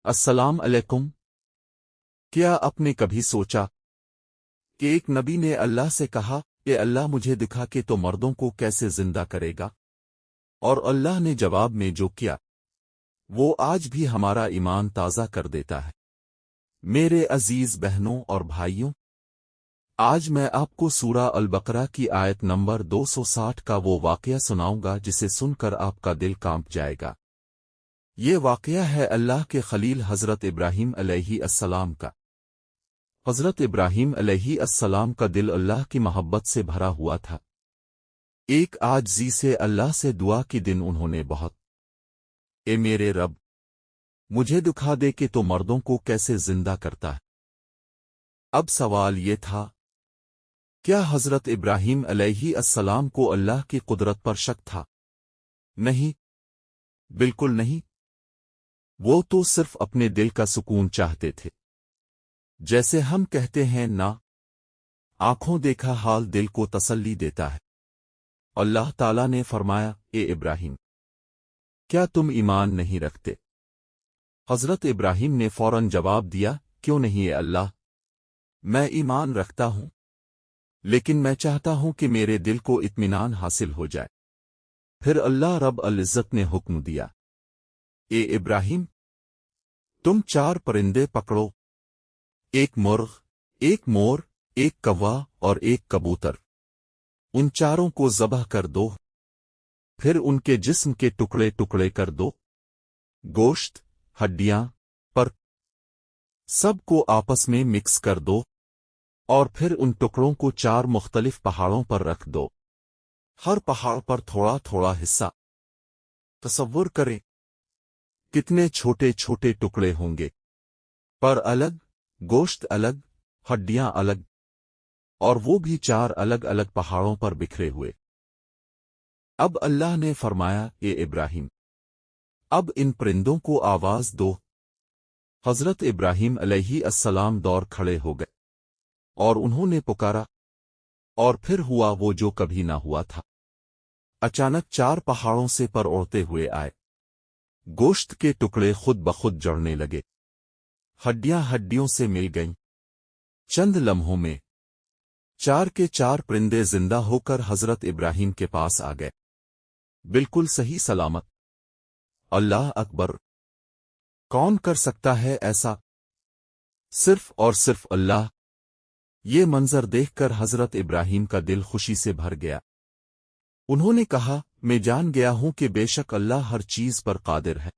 السلام علیکم۔ کیا آپ نے کبھی سوچا کہ ایک نبی نے اللہ سے کہا کہ اللہ مجھے دکھا کہ تو مردوں کو کیسے زندہ کرے گا؟ اور اللہ نے جواب میں جو کیا وہ آج بھی ہمارا ایمان تازہ کر دیتا ہے۔ میرے عزیز بہنوں اور بھائیوں، آج میں آپ کو سورہ البقرہ کی آیت نمبر 260 کا وہ واقعہ سناؤں گا جسے سن کر آپ کا دل کانپ جائے گا۔ یہ واقعہ ہے اللہ کے خلیل حضرت ابراہیم علیہ السلام کا۔ حضرت ابراہیم علیہ السلام کا دل اللہ کی محبت سے بھرا ہوا تھا۔ ایک عاجزی سے اللہ سے دعا کی دن انہوں نے بہت، اے میرے رب، مجھے دکھا دے کہ تو مردوں کو کیسے زندہ کرتا ہے۔ اب سوال یہ تھا، کیا حضرت ابراہیم علیہ السلام کو اللہ کی قدرت پر شک تھا؟ نہیں، بالکل نہیں۔ وہ تو صرف اپنے دل کا سکون چاہتے تھے۔ جیسے ہم کہتے ہیں نا، آنکھوں دیکھا حال دل کو تسلی دیتا ہے۔ اللہ تعالیٰ نے فرمایا، اے ابراہیم، کیا تم ایمان نہیں رکھتے؟ حضرت ابراہیم نے فوراً جواب دیا، کیوں نہیں اے اللہ، میں ایمان رکھتا ہوں، لیکن میں چاہتا ہوں کہ میرے دل کو اطمینان حاصل ہو جائے۔ پھر اللہ رب العزت نے حکم دیا، اے ابراہیم، تم 4 پرندے پکڑو، ایک مرغ، ایک مور، ایک کوا اور ایک کبوتر۔ ان چاروں کو ذبح کر دو، پھر ان کے جسم کے ٹکڑے ٹکڑے کر دو، گوشت، ہڈیاں، پر سب کو آپس میں مکس کر دو، اور پھر ان ٹکڑوں کو 4 مختلف پہاڑوں پر رکھ دو، ہر پہاڑ پر تھوڑا تھوڑا حصہ۔ تصور کریں کتنے چھوٹے چھوٹے ٹکڑے ہوں گے، پر الگ، گوشت الگ، ہڈیاں الگ، اور وہ بھی 4 الگ الگ پہاڑوں پر بکھرے ہوئے۔ اب اللہ نے فرمایا، اے ابراہیم، اب ان پرندوں کو آواز دو۔ حضرت ابراہیم علیہ السلام دوڑ کھڑے ہو گئے اور انہوں نے پکارا، اور پھر ہوا وہ جو کبھی نہ ہوا تھا۔ اچانک 4 پہاڑوں سے پر اڑتے ہوئے آئے، گوشت کے ٹکڑے خود بخود جڑنے لگے، ہڈیاں ہڈیوں سے مل گئیں۔ چند لمحوں میں 4 کے 4 پرندے زندہ ہو کر حضرت ابراہیم کے پاس آ گئے، بالکل صحیح سلامت۔ اللہ اکبر! کون کر سکتا ہے ایسا؟ صرف اور صرف اللہ۔ یہ منظر دیکھ کر حضرت ابراہیم کا دل خوشی سے بھر گیا۔ انہوں نے کہا، میں جان گیا ہوں کہ بے شک اللہ ہر چیز پر قادر ہے۔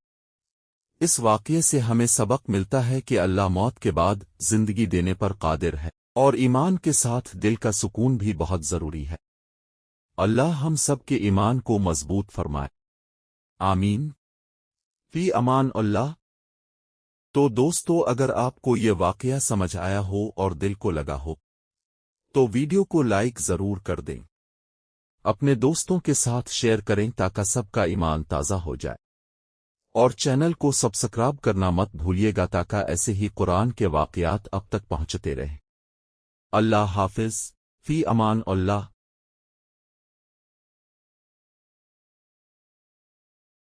اس واقعے سے ہمیں سبق ملتا ہے کہ اللہ موت کے بعد زندگی دینے پر قادر ہے، اور ایمان کے ساتھ دل کا سکون بھی بہت ضروری ہے۔ اللہ ہم سب کے ایمان کو مضبوط فرمائے، آمین۔ فی امان اللہ۔ تو دوستو، اگر آپ کو یہ واقعہ سمجھ آیا ہو اور دل کو لگا ہو تو ویڈیو کو لائک ضرور کر دیں، اپنے دوستوں کے ساتھ شیئر کریں تاکہ سب کا ایمان تازہ ہو جائے، اور چینل کو سبسکرائب کرنا مت بھولیے گا تاکہ ایسے ہی قرآن کے واقعات اب تک پہنچتے رہیں۔ اللہ حافظ، فی امان اللہ۔